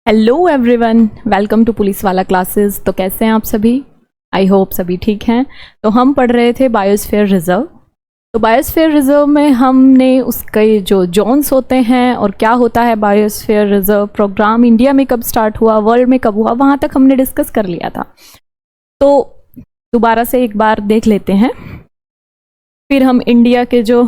Hello everyone, welcome to police वाला classes. तो कैसे हैं आप सभी? आई होप सभी ठीक हैं। तो हम पढ़ रहे थे बायोस्फीयर रिजर्व। तो बायोस्फीयर रिजर्व में हमने उसके जो जोन्स होते हैं और क्या होता है बायोस्फीयर रिजर्व प्रोग्राम, इंडिया में कब स्टार्ट हुआ, वर्ल्ड में कब हुआ, वहाँ तक हमने डिस्कस कर लिया था। तो दोबारा से एक बार देख लेते हैं, फिर हम इंडिया के जो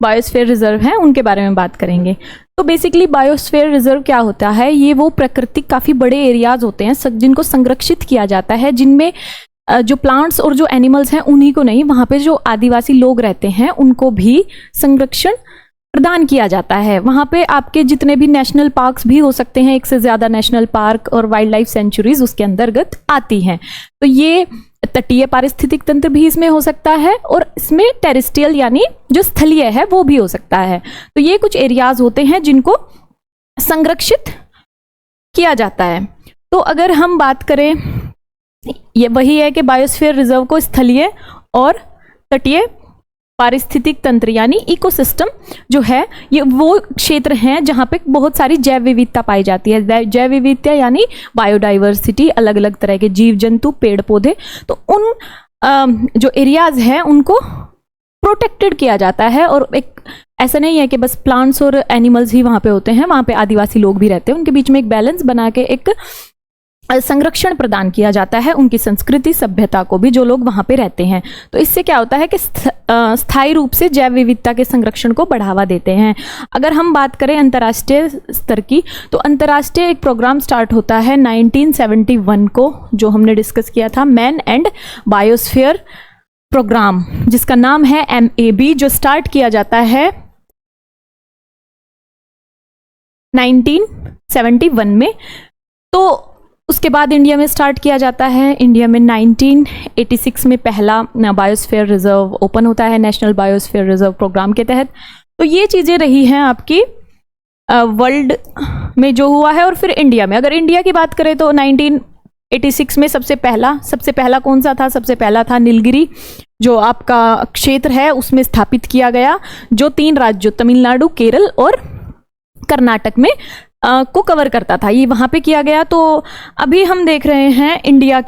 बायोस्फीयर रिजर्व हैं उनके बारे में बात करेंगे। तो बेसिकली बायोस्फीयर रिजर्व क्या होता है, ये वो प्राकृतिक काफ़ी बड़े एरियाज होते हैं जिनको संरक्षित किया जाता है, जिनमें जो प्लांट्स और जो एनिमल्स हैं उन्हीं को नहीं, वहाँ पे जो आदिवासी लोग रहते हैं उनको भी संरक्षण प्रदान किया जाता है। वहाँ पे आपके जितने भी नेशनल पार्क्स भी हो सकते हैं, एक से ज़्यादा नेशनल पार्क और वाइल्ड लाइफ सेंचुरीज उसके अंतर्गत आती हैं। तो ये तटीय पारिस्थितिक तंत्र भी इसमें हो सकता है और इसमें टेरेस्ट्रियल यानी जो स्थलीय है वो भी हो सकता है। तो ये कुछ एरियाज होते हैं जिनको संरक्षित किया जाता है। तो अगर हम बात करें, ये वही है कि बायोस्फीयर रिजर्व को स्थलीय और तटीय पारिस्थितिक तंत्र यानी इकोसिस्टम जो है, ये वो क्षेत्र हैं जहाँ पे बहुत सारी जैव विविधता पाई जाती है। जैव विविधता यानी बायोडाइवर्सिटी, अलग अलग तरह के जीव जंतु, पेड़ पौधे। तो उन जो एरियाज हैं उनको प्रोटेक्टेड किया जाता है। और एक ऐसा नहीं है कि बस प्लांट्स और एनिमल्स ही वहाँ पे होते हैं, वहाँ पे आदिवासी लोग भी रहते हैं। उनके बीच में एक बैलेंस बना के एक संरक्षण प्रदान किया जाता है उनकी संस्कृति सभ्यता को भी, जो लोग वहाँ पे रहते हैं। तो इससे क्या होता है कि स्थायी रूप से जैव विविधता के संरक्षण को बढ़ावा देते हैं। अगर हम बात करें अंतर्राष्ट्रीय स्तर की, तो अंतर्राष्ट्रीय एक प्रोग्राम स्टार्ट होता है 1971 को, जो हमने डिस्कस किया था, मैन एंड बायोस्फीयर प्रोग्राम, जिसका नाम है MAB, जो स्टार्ट किया जाता है 1971 में। तो उसके बाद इंडिया में स्टार्ट किया जाता है। इंडिया में 1986 में पहला बायोस्फीयर रिजर्व ओपन होता है नेशनल बायोस्फीयर रिजर्व प्रोग्राम के तहत। तो ये चीज़ें रही हैं आपकी वर्ल्ड में जो हुआ है। और फिर इंडिया में, अगर इंडिया की बात करें तो 1986 में सबसे पहला कौन सा था? सबसे पहला था नीलगिरी, जो आपका क्षेत्र है उसमें स्थापित किया गया, जो 3 राज्यों तमिलनाडु, केरल और कर्नाटक में को कवर करता था। ये वहां पे किया गया। तो अभी हम देख रहे हैं इंडिया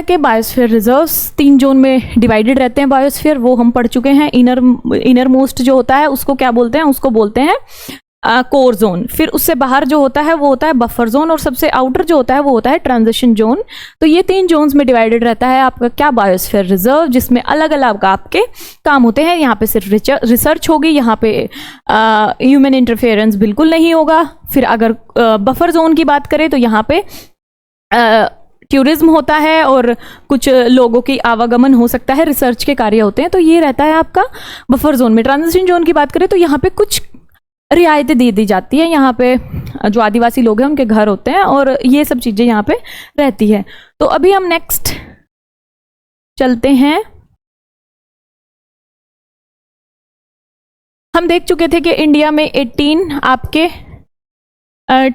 के बायोस्फीयर रिजर्व्स 3 जोन में डिवाइडेड रहते हैं। बायोस्फीयर वो हम पढ़ चुके हैं। इनर मोस्ट जो होता है उसको क्या बोलते हैं? उसको बोलते हैं कोर जोन। फिर उससे बाहर जो होता है वो होता है बफर जोन, और सबसे आउटर जो होता है वो होता है ट्रांजिशन जोन। तो ये 3 जोन्स में डिवाइडेड रहता है आपका क्या बायोस्फीयर रिजर्व, जिसमें अलग अलग आपके काम होते हैं। यहाँ पे सिर्फ रिसर्च होगी, यहाँ पे ह्यूमन इंटरफेरेंस बिल्कुल नहीं होगा। फिर अगर बफर जोन की बात करें तो यहाँ पे टूरिज्म होता है और कुछ लोगों की आवागमन हो सकता है, रिसर्च के कार्य होते हैं। तो ये रहता है आपका बफर जोन में। ट्रांजिशन जोन की बात करें तो यहाँ पे कुछ रियायतें दी जाती है। यहाँ पे जो आदिवासी लोग हैं उनके घर होते हैं और ये सब चीज़ें यहाँ पे रहती है। तो अभी हम नेक्स्ट चलते हैं। हम देख चुके थे कि इंडिया में 18 आपके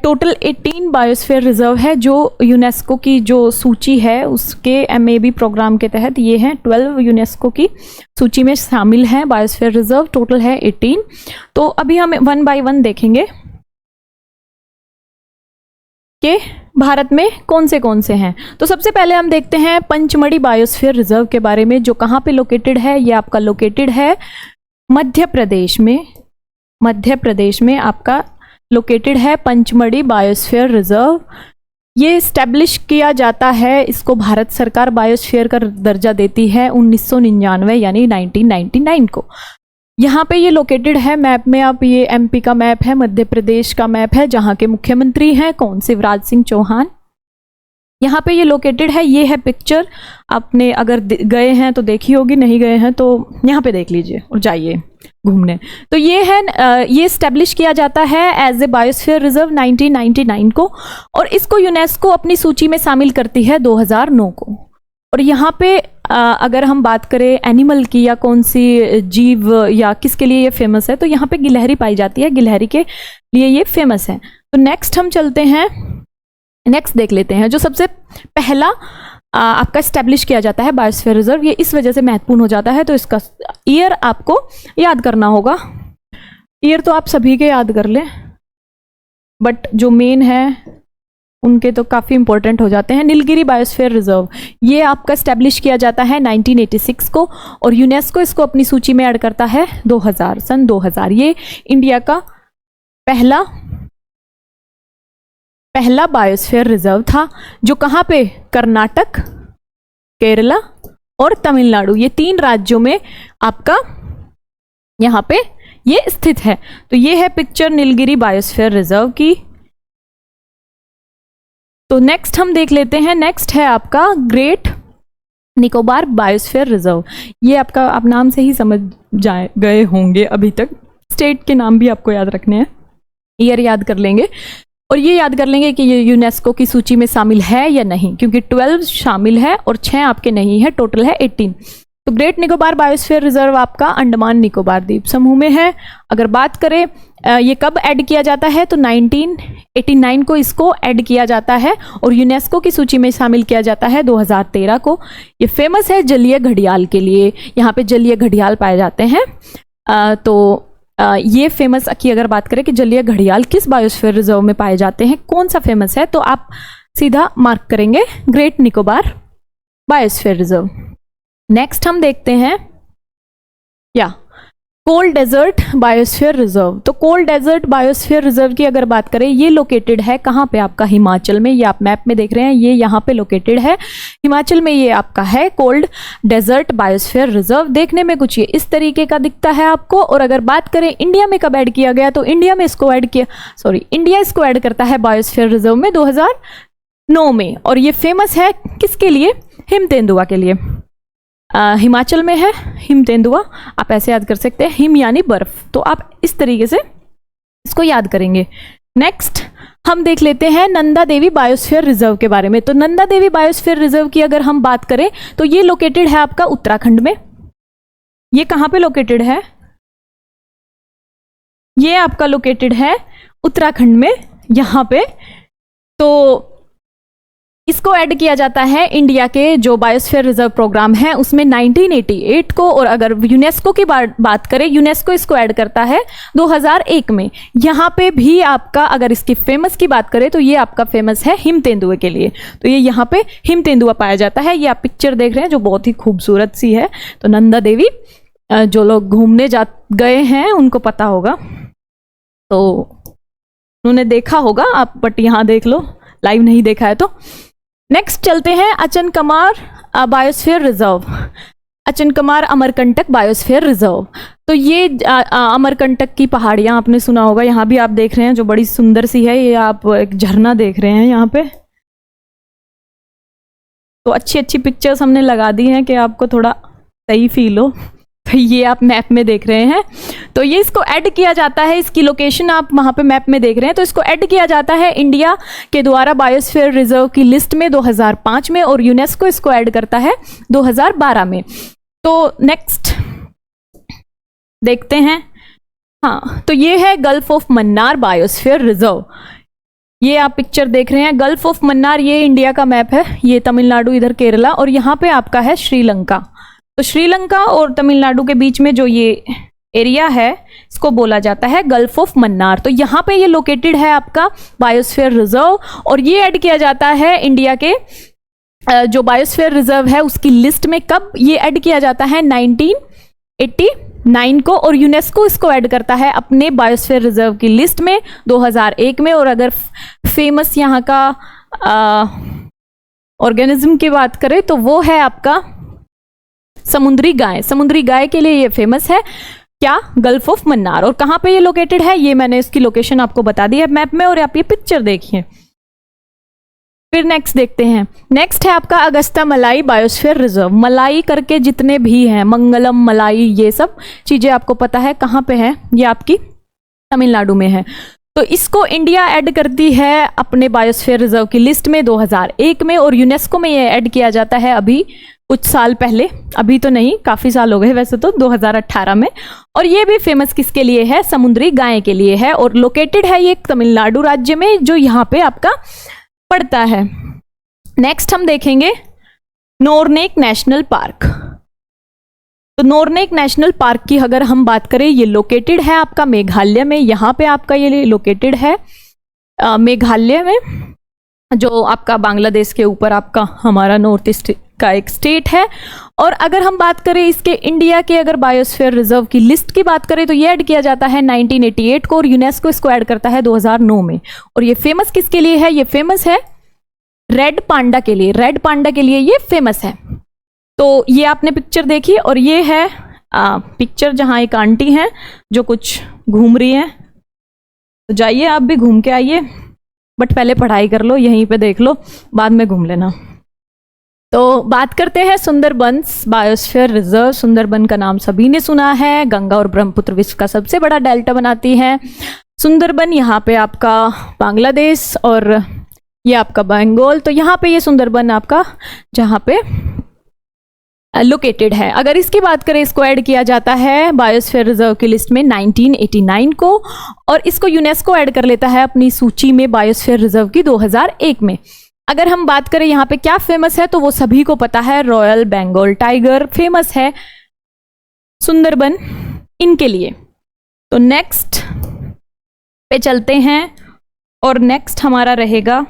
टोटल 18 बायोस्फीयर रिजर्व है, जो यूनेस्को की जो सूची है उसके MAB प्रोग्राम के तहत ये हैं 12 यूनेस्को की सूची में शामिल हैं बायोस्फीयर रिजर्व। टोटल है 18। तो अभी हम 1 बाय 1 देखेंगे कि भारत में कौन से हैं। तो सबसे पहले हम देखते हैं पंचमढ़ी बायोस्फीयर रिजर्व के बारे में, जो कहाँ पे लोकेटेड है। ये आपका लोकेटेड है मध्य प्रदेश में आपका लोकेटेड है पंचमढ़ी बायोस्फीयर रिजर्व। ये स्टैब्लिश किया जाता है, इसको भारत सरकार बायोस्फीयर का दर्जा देती है 1999 यानी 1999 को। यहाँ पे ये लोकेटेड है मैप में। आप ये MP का मैप है, मध्य प्रदेश का मैप है, जहाँ के मुख्यमंत्री हैं कौन? शिवराज सिंह चौहान। यहाँ पे ये लोकेटेड है। ये है पिक्चर, आपने अगर गए हैं तो देखी होगी, नहीं गए हैं तो यहाँ पे देख लीजिए और जाइए घूमने। तो ये है, ये स्टैब्लिश किया जाता है एज ए बायोस्फीयर रिजर्व 1999 को, और इसको यूनेस्को अपनी सूची में शामिल करती है 2009 को। और यहाँ पे अगर हम बात करें एनिमल की या कौन सी जीव या किसके लिए ये फेमस है, तो यहाँ पे गिलहरी पाई जाती है, गिलहरी के लिए ये फेमस है। तो नेक्स्ट हम चलते हैं, नेक्स्ट देख लेते हैं। जो सबसे पहला आपका स्टैब्लिश किया जाता है बायोस्फीयर रिजर्व, ये इस वजह से महत्वपूर्ण हो जाता है, तो इसका ईयर आपको याद करना होगा। ईयर तो आप सभी के याद कर लें, बट जो मेन है उनके तो काफ़ी इंपॉर्टेंट हो जाते हैं। नीलगिरी बायोस्फीयर रिजर्व ये आपका स्टैब्लिश किया जाता है 1986 को, और यूनेस्को इसको अपनी सूची में ऐड करता है 2000, सन 2000। ये इंडिया का पहला बायोस्फीयर रिजर्व था, जो कहाँ पे, कर्नाटक, केरला और तमिलनाडु, ये 3 राज्यों में आपका यहाँ पे ये स्थित है। तो ये है पिक्चर नीलगिरी बायोस्फीयर रिजर्व की। तो नेक्स्ट हम देख लेते हैं, नेक्स्ट है आपका ग्रेट निकोबार बायोस्फीयर रिजर्व। ये आपका, आप नाम से ही समझ गए होंगे अभी तक, स्टेट के नाम भी आपको याद रखने हैं, ईयर याद कर लेंगे और ये याद कर लेंगे कि ये यूनेस्को की सूची में शामिल है या नहीं, क्योंकि 12 शामिल है और 6 आपके नहीं है, टोटल है 18। तो ग्रेट निकोबार बायोस्फीयर रिजर्व आपका अंडमान निकोबार द्वीप समूह में है। अगर बात करें ये कब ऐड किया जाता है, तो 1989 को इसको ऐड किया जाता है और यूनेस्को की सूची में शामिल किया जाता है 2013 को। ये फेमस है जलीय घड़ियाल के लिए, यहाँ पे जलीय घड़ियाल पाए जाते हैं। ये फेमस की अगर बात करें कि जलीय घड़ियाल किस बायोस्फीयर रिजर्व में पाए जाते हैं, कौन सा फेमस है, तो आप सीधा मार्क करेंगे great Nicobar biosphere reserve. Next हम देखते हैं कोल्ड डेजर्ट बायोस्फीयर रिजर्व। तो कोल्ड डेजर्ट बायोस्फीयर रिजर्व की अगर बात करें, ये लोकेटेड है कहाँ पे, आपका हिमाचल में। ये आप मैप में देख रहे हैं, ये यहाँ पे लोकेटेड है हिमाचल में। ये आपका है कोल्ड डेजर्ट बायोस्फीयर रिजर्व। देखने में कुछ ये इस तरीके का दिखता है आपको। और अगर बात करें इंडिया में कब ऐड किया गया, तो इंडिया इसको ऐड करता है बायोस्फीयर रिजर्व में 2009 में। और ये फेमस है किसके लिए, हिम तेंदुआ के लिए। हिमाचल में है हिम तेंदुआ, आप ऐसे याद कर सकते हैं, हिम यानी बर्फ, तो आप इस तरीके से इसको याद करेंगे। नेक्स्ट हम देख लेते हैं नंदा देवी बायोस्फीयर रिजर्व के बारे में। तो नंदा देवी बायोस्फीयर रिजर्व की अगर हम बात करें, तो ये लोकेटेड है आपका उत्तराखंड में। ये कहाँ पे लोकेटेड है, ये आपका लोकेटेड है उत्तराखंड में यहाँ पे। तो इसको ऐड किया जाता है इंडिया के जो बायोस्फीयर रिजर्व प्रोग्राम है उसमें 1988 को। और अगर यूनेस्को की बात करें, यूनेस्को इसको ऐड करता है 2001 में। यहाँ पे भी आपका अगर इसकी फेमस की बात करें, तो ये आपका फेमस है हिम तेंदुए के लिए। तो ये यहाँ पे हिम तेंदुआ पाया जाता है। ये आप पिक्चर देख रहे हैं जो बहुत ही खूबसूरत सी है। तो नंदा देवी, जो लोग घूमने गए हैं उनको पता होगा, तो उन्होंने देखा होगा आप, बट यहाँ देख लो, लाइव नहीं देखा है तो। नेक्स्ट चलते हैं Achanakmar biosphere reserve, Achanakmar Amarkantak biosphere reserve. तो ये अमरकंटक की पहाड़ियाँ आपने सुना होगा, यहाँ भी आप देख रहे हैं जो बड़ी सुंदर सी है। ये आप एक झरना देख रहे हैं यहाँ पे। तो अच्छी अच्छी पिक्चर्स हमने लगा दी हैं कि आपको थोड़ा सही फील हो। तो ये आप मैप में देख रहे हैं, तो ये इसको ऐड किया जाता है, इसकी लोकेशन आप वहाँ पे मैप में देख रहे हैं। तो इसको ऐड किया जाता है इंडिया के द्वारा बायोस्फीयर रिजर्व की लिस्ट में 2005 में, और यूनेस्को इसको ऐड करता है 2012 में। तो नेक्स्ट देखते हैं, तो ये है gulf of Mannar biosphere reserve. ये आप पिक्चर देख रहे हैं, गल्फ ऑफ मन्नार, ये इंडिया का मैप है, ये तमिलनाडु, इधर केरला, और यहाँ पे आपका है श्रीलंका। तो श्रीलंका और तमिलनाडु के बीच में जो ये एरिया है, इसको बोला जाता है गल्फ ऑफ मन्नार। तो यहाँ पे ये लोकेटेड है आपका बायोस्फीयर रिजर्व, और ये ऐड किया जाता है इंडिया के जो बायोस्फीयर रिजर्व है उसकी लिस्ट में। कब ये ऐड किया जाता है, 1989 को, और यूनेस्को इसको ऐड करता है अपने बायोस्फीयर रिजर्व की लिस्ट में 2001 में। और अगर फेमस यहाँ का ऑर्गेनिज्म की बात करें, तो वो है आपका समुद्री गाय। समुद्री गाय के लिए ये फेमस है, क्या, गल्फ ऑफ मन्नार। और कहाँ पे ये लोकेटेड है, ये मैंने इसकी लोकेशन आपको बता दी है मैप में, और आप ये पिक्चर देखिए। फिर नेक्स्ट देखते हैं, नेक्स्ट है आपका अगस्ता मलाई बायोस्फीयर रिजर्व। मलाई करके जितने भी हैं, मंगलम, मलाई, ये सब चीजें आपको पता है कहाँ पे है, ये आपकी तमिलनाडु में है। तो इसको इंडिया ऐड करती है अपने बायोस्फीयर रिजर्व की लिस्ट में 2001 में, और यूनेस्को में ये ऐड किया जाता है अभी कुछ साल पहले, अभी तो नहीं, काफी साल हो गए वैसे तो, 2018 में। और ये भी फेमस किसके लिए है, समुद्री गाय के लिए है, और लोकेटेड है ये तमिलनाडु राज्य में, जो यहाँ पे आपका पड़ता है। नेक्स्ट हम देखेंगे नोरनेक नेशनल पार्क। तो नोरनेक नेशनल पार्क की अगर हम बात करें, ये लोकेटेड है आपका मेघालय में। यहाँ पे आपका ये लोकेटेड है मेघालय में, जो आपका बांग्लादेश के ऊपर आपका हमारा नॉर्थ ईस्ट का एक स्टेट है। और अगर हम बात करें इसके इंडिया के अगर बायोस्फीयर रिजर्व की लिस्ट की बात करें तो ये ऐड किया जाता है 1988 को, और यूनेस्को इसको ऐड करता है 2009 में। और ये फेमस किसके लिए है? ये फेमस है रेड पांडा के लिए। रेड पांडा के लिए ये फेमस है। तो ये आपने पिक्चर देखी, और ये है पिक्चर जहां एक आंटी हैं जो कुछ घूम रही हैं। तो जाइए आप भी घूम के आइए, बट पहले पढ़ाई कर लो, यहीं पे देख लो, बाद में घूम लेना। तो बात करते हैं सुंदरबंस बायोस्फीयर रिजर्व। सुंदरबन का नाम सभी ने सुना है, गंगा और ब्रह्मपुत्र विश्व का सबसे बड़ा डेल्टा बनाती है सुंदरबन। यहाँ पे आपका बांग्लादेश और ये आपका बंगाल, तो यहाँ पे ये सुंदरबन आपका जहाँ पे लोकेटेड है। अगर इसकी बात करें, इसको ऐड किया जाता है बायोस्फीयर रिजर्व की लिस्ट में 1989 को, और इसको यूनेस्को ऐड कर लेता है अपनी सूची में बायोस्फीयर रिजर्व की 2001 में। अगर हम बात करें यहाँ पे क्या फेमस है, तो वो सभी को पता है, रॉयल बंगाल टाइगर फेमस है सुंदरबन इनके लिए। तो नेक्स्ट पे चलते हैं, और नेक्स्ट हमारा रहेगा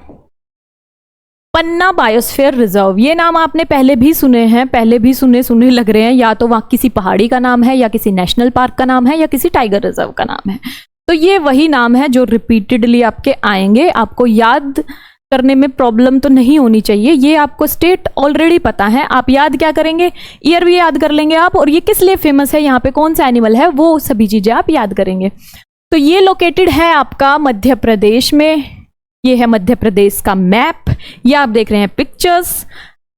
पन्ना बायोस्फीयर रिजर्व। ये नाम आपने पहले भी सुने हैं, पहले भी सुने लग रहे हैं। या तो वहाँ किसी पहाड़ी का नाम है, या किसी नेशनल पार्क का नाम है, या किसी टाइगर रिजर्व का नाम है। तो ये वही नाम है जो रिपीटेडली आपके आएंगे। आपको याद करने में प्रॉब्लम तो नहीं होनी चाहिए। ये आपको स्टेट ऑलरेडी पता है, आप याद क्या करेंगे? ईयर भी याद कर लेंगे आप, और ये किस लिए फेमस है, यहाँ पे कौन सा एनिमल है, वो सभी चीजें आप याद करेंगे। तो ये लोकेटेड है आपका मध्य प्रदेश में। ये है मध्य प्रदेश का मैप, ये आप देख रहे हैं पिक्चर्स।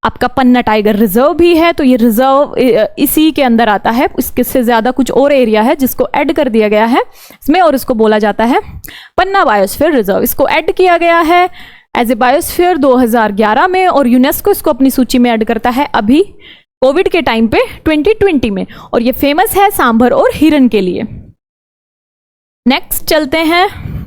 आपका पन्ना टाइगर रिजर्व भी है, तो ये रिजर्व इसी के अंदर आता है। इसके से ज्यादा कुछ और एरिया है जिसको ऐड कर दिया गया है इसमें, और इसको बोला जाता है पन्ना बायोस्फीयर रिजर्व। इसको ऐड किया गया है एज ए बायोस्फीयर 2011 में, और यूनेस्को इसको अपनी सूची में ऐड करता है अभी कोविड के टाइम पे 2020 में। और ये फेमस है सांभर और हिरन के लिए। नेक्स्ट चलते हैं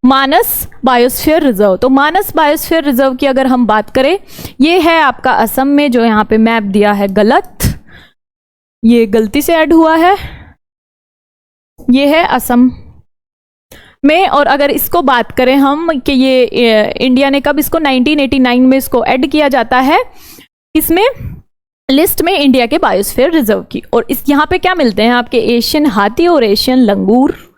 मानस बायोस्फीयर रिजर्व। तो मानस बायोस्फीयर रिजर्व की अगर हम बात करें, ये है आपका असम में। जो यहाँ पे मैप दिया है गलत, ये गलती से ऐड हुआ है, ये है असम में। और अगर इसको बात करें हम कि ये इंडिया ने कब इसको 1989 में इसको ऐड किया जाता है इसमें लिस्ट में इंडिया के बायोस्फीयर रिजर्व की। और इस यहाँ पे क्या मिलते हैं आपके? एशियन हाथी और एशियन लंगूर,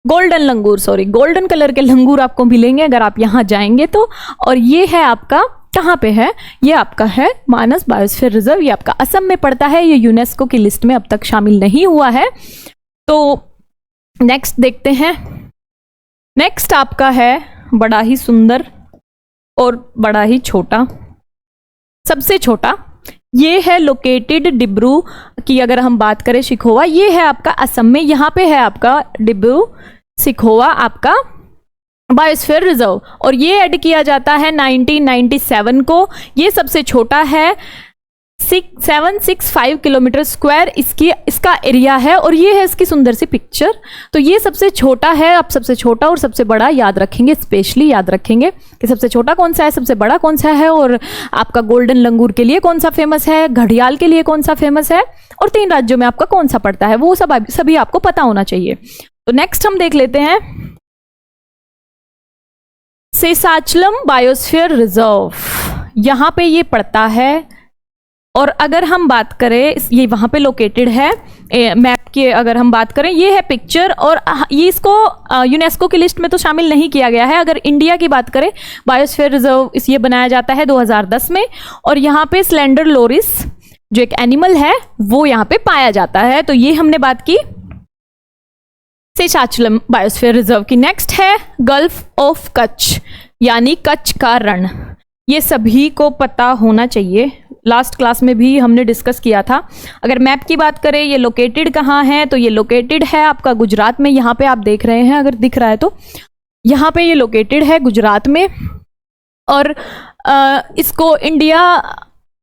गोल्डन लंगूर, सॉरी गोल्डन कलर के लंगूर आपको मिलेंगे अगर आप यहाँ जाएंगे तो। और ये है आपका कहाँ पे है? ये आपका है मानस बायोस्फीयर रिजर्व। ये आपका असम में पड़ता है, ये यूनेस्को की लिस्ट में अब तक शामिल नहीं हुआ है। तो नेक्स्ट देखते हैं। नेक्स्ट आपका है बड़ा ही सुंदर और बड़ा ही छोटा, सबसे छोटा। ये है लोकेटेड डिब्रू की अगर हम बात करें शिखोवा, ये है आपका असम में। यहाँ पे है आपका डिब्रू शिखोवा आपका बायोस्फीयर रिजर्व, और ये ऐड किया जाता है 1997 को। ये सबसे छोटा है, 765 किलोमीटर स्क्वायर इसका एरिया है, और ये है इसकी सुंदर सी पिक्चर। तो ये सबसे छोटा है। आप सबसे छोटा और सबसे बड़ा याद रखेंगे, स्पेशली याद रखेंगे कि सबसे छोटा कौन सा है, सबसे बड़ा कौन सा है, और आपका गोल्डन लंगूर के लिए कौन सा फेमस है, घड़ियाल के लिए कौन सा फेमस है, और 3 राज्यों में आपका कौन सा पड़ता है, वो सभी आपको पता होना चाहिए। तो नेक्स्ट हम देख लेते हैं सेसाचलम बायोस्फीयर रिजर्व। यहां पे ये पड़ता है, और अगर हम बात करें ये वहां पे लोकेटेड है मैप की अगर हम बात करें, ये है पिक्चर। और ये इसको यूनेस्को की लिस्ट में तो शामिल नहीं किया गया है। अगर इंडिया की बात करें, बायोस्फीयर रिजर्व ये बनाया जाता है 2010 में, और यहाँ पे स्लेंडर लोरिस जो एक एनिमल है वो यहाँ पे पाया जाता है। तो ये हमने बात की सेसाचलम बायोस्फीयर रिजर्व की। नेक्स्ट है गल्फ ऑफ कच्छ, यानी कच्छ का रण। ये सभी को पता होना चाहिए, लास्ट क्लास में भी हमने डिस्कस किया था। अगर मैप की बात करें, ये लोकेटेड कहाँ है, तो ये लोकेटेड है आपका गुजरात में। यहाँ पे आप देख रहे हैं, अगर दिख रहा है तो यहाँ पे ये लोकेटेड है गुजरात में। और इसको इंडिया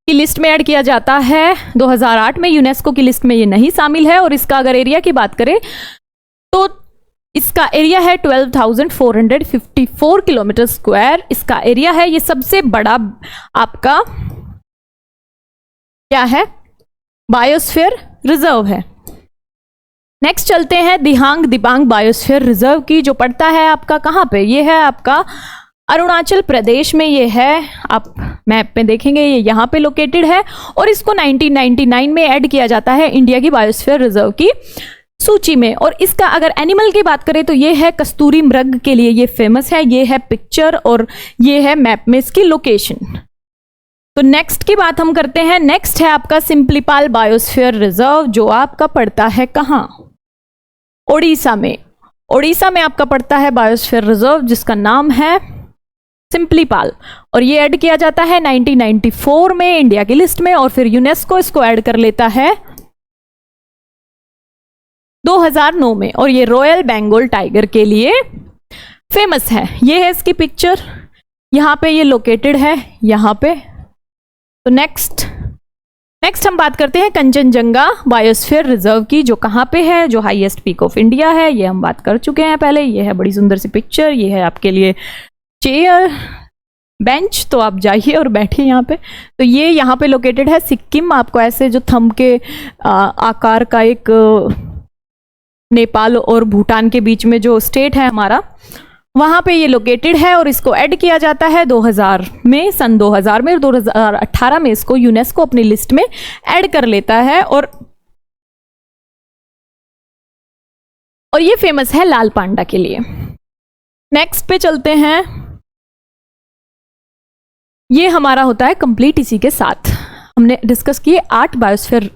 की लिस्ट में ऐड किया जाता है 2008 में, यूनेस्को की लिस्ट में ये नहीं शामिल है। और इसका अगर एरिया की बात करें तो इसका एरिया है 12,454 किलोमीटर स्क्वायर इसका एरिया है। ये सबसे बड़ा आपका क्या है? बायोस्फीयर रिजर्व है। नेक्स्ट चलते हैं दिहांग दिबांग बायोस्फीयर रिजर्व की, जो पड़ता है आपका कहाँ पे, ये है आपका अरुणाचल प्रदेश में। ये है, आप मैप में देखेंगे ये यहाँ पे लोकेटेड है और इसको 1999 में ऐड किया जाता है इंडिया की बायोस्फीयर रिजर्व की सूची में। और इसका अगर एनिमल की बात करें तो ये है कस्तूरी मृग के लिए ये फेमस है। ये है पिक्चर और ये है मैप में इसकी लोकेशन। तो नेक्स्ट की बात हम करते हैं। नेक्स्ट है आपका सिंपलीपाल बायोस्फीयर रिजर्व, जो आपका पड़ता है कहाँ, ओडिशा में। ओडिशा में आपका पड़ता है बायोस्फीयर रिजर्व जिसका नाम है सिंपलीपाल, और ये ऐड किया जाता है 1994 में इंडिया की लिस्ट में, और फिर यूनेस्को इसको ऐड कर लेता है 2009 में, और ये रॉयल बंगाल टाइगर के लिए फेमस है। ये है इसकी पिक्चर, यहाँ पे ये लोकेटेड है यहाँ पे। तो नेक्स्ट हम बात करते हैं कंचनजंगा बायोस्फीयर रिजर्व की, जो कहाँ पे है, जो हाईएस्ट पीक ऑफ इंडिया है। ये हम बात कर चुके हैं पहले। ये है बड़ी सुंदर सी पिक्चर, ये है आपके लिए चेयर बेंच, तो आप जाइए और बैठिए यहाँ पे। तो ये यहाँ पे लोकेटेड है सिक्किम। आपको ऐसे जो थंब के आकार का एक नेपाल और भूटान के बीच में जो स्टेट है हमारा, वहाँ पे ये लोकेटेड है, और इसको ऐड किया जाता है 2000 में, सन 2000 में, और 2018 में इसको यूनेस्को अपनी लिस्ट में ऐड कर लेता है। और ये फेमस है लाल पांडा के लिए। नेक्स्ट पे चलते हैं। ये हमारा होता है कंप्लीट। इसी के साथ हमने डिस्कस किए 18 बायोस्फीयर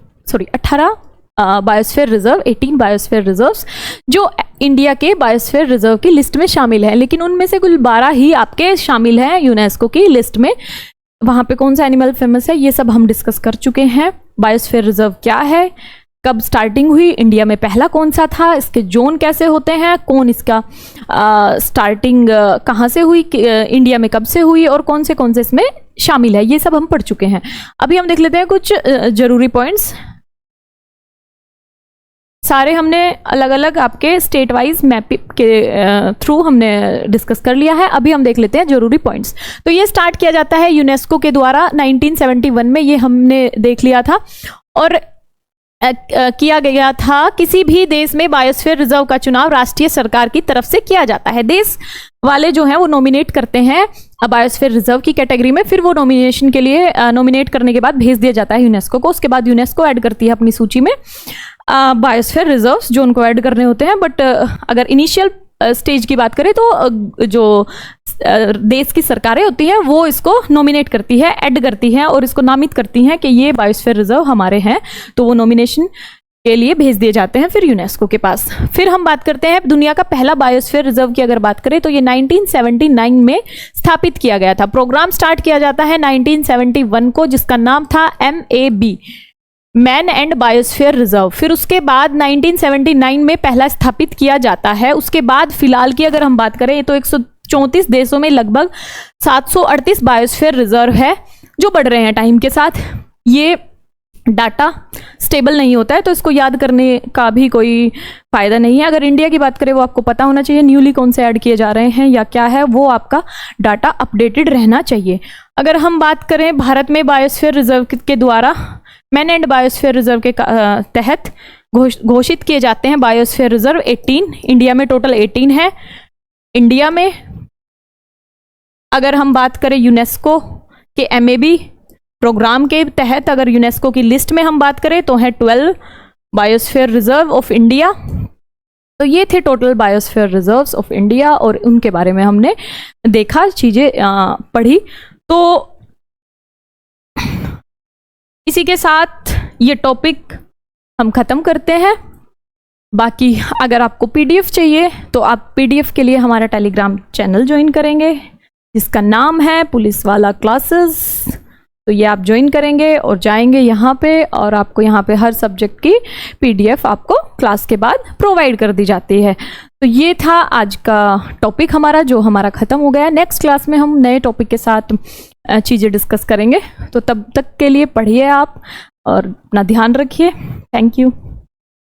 रिजर्व, 18 बायोस्फीयर रिजर्व्स जो इंडिया के बायोस्फीयर रिजर्व की लिस्ट में शामिल है, लेकिन उनमें से कुल 12 ही आपके शामिल हैं यूनेस्को की लिस्ट में। वहाँ पे कौन सा एनिमल फेमस है ये सब हम डिस्कस कर चुके हैं। बायोस्फीयर रिजर्व क्या है, कब स्टार्टिंग हुई, इंडिया में पहला कौन सा था, इसके जोन कैसे होते हैं, कौन इसका स्टार्टिंग कहाँ से हुई, इंडिया में कब से हुई, और कौन से इसमें शामिल है, ये सब हम पढ़ चुके हैं। अभी हम देख लेते हैं कुछ जरूरी पॉइंट्स। सारे हमने अलग अलग आपके स्टेट वाइज मैप के थ्रू हमने डिस्कस कर लिया है। अभी हम देख लेते हैं जरूरी पॉइंट्स। तो ये स्टार्ट किया जाता है यूनेस्को के द्वारा 1971 में, ये हमने देख लिया था। और किया गया था किसी भी देश में बायोस्फीयर रिजर्व का चुनाव राष्ट्रीय सरकार की तरफ से किया जाता है। देश वाले जो हैं वो नॉमिनेट करते हैं बायोस्फीयर रिजर्व की कैटेगरी में, फिर वो नॉमिनेशन के लिए नॉमिनेट करने के बाद भेज दिया जाता है यूनेस्को को। उसके बाद यूनेस्को ऐड करती है अपनी सूची में बायोस्फीयर रिजर्व्स जो उनको ऐड करने होते हैं। बट अगर इनिशियल स्टेज की बात करें तो जो देश की सरकारें होती हैं वो इसको नॉमिनेट करती है, ऐड करती हैं और इसको नामित करती हैं कि ये बायोस्फीयर रिजर्व हमारे हैं, तो वो नॉमिनेशन के लिए भेज दिए जाते हैं फिर यूनेस्को के पास। फिर हम बात करते हैं दुनिया का पहला बायोस्फीयर रिजर्व की अगर बात करें तो ये 1979 में स्थापित किया गया था। प्रोग्राम स्टार्ट किया जाता है 1971 को, जिसका नाम था MAB, man and biosphere reserve. फिर उसके बाद 1979 में पहला स्थापित किया जाता है। उसके बाद फिलहाल की अगर हम बात करें तो 134 देशों में लगभग 738 बायोस्फीयर रिजर्व है जो बढ़ रहे हैं टाइम के साथ। ये डाटा स्टेबल नहीं होता है तो इसको याद करने का भी कोई फायदा नहीं है। अगर इंडिया की बात करें वो आपको पता होना चाहिए न्यूली कौन से ऐड किए जा रहे हैं या क्या है, वो आपका डाटा अपडेटेड रहना चाहिए। अगर हम बात करें भारत में बायोस्फीयर रिजर्व के द्वारा मैन एंड बायोस्फीयर रिजर्व के तहत घोषित किए जाते हैं बायोस्फीयर रिजर्व 18। इंडिया में टोटल 18 है। इंडिया में अगर हम बात करें यूनेस्को के MAB प्रोग्राम के तहत अगर यूनेस्को की लिस्ट में हम बात करें तो है 12 बायोस्फीयर रिजर्व ऑफ इंडिया। तो ये थे total biosphere reserves of India और उनके बारे में हमने देखा, चीजें पढ़ी। तो इसी के साथ ये टॉपिक हम ख़त्म करते हैं। बाकी अगर आपको PDF चाहिए तो आप PDF के लिए हमारा टेलीग्राम चैनल ज्वाइन करेंगे जिसका नाम है पुलिस वाला क्लासेस। तो ये आप ज्वाइन करेंगे और जाएंगे यहाँ पे और आपको यहाँ पे हर सब्जेक्ट की PDF आपको क्लास के बाद प्रोवाइड कर दी जाती है। तो ये था आज का टॉपिक हमारा जो हमारा ख़त्म हो गया। नेक्स्ट क्लास में हम नए टॉपिक के साथ चीज़ें डिस्कस करेंगे। तो तब तक के लिए पढ़िए आप और अपना ध्यान रखिए। Thank you.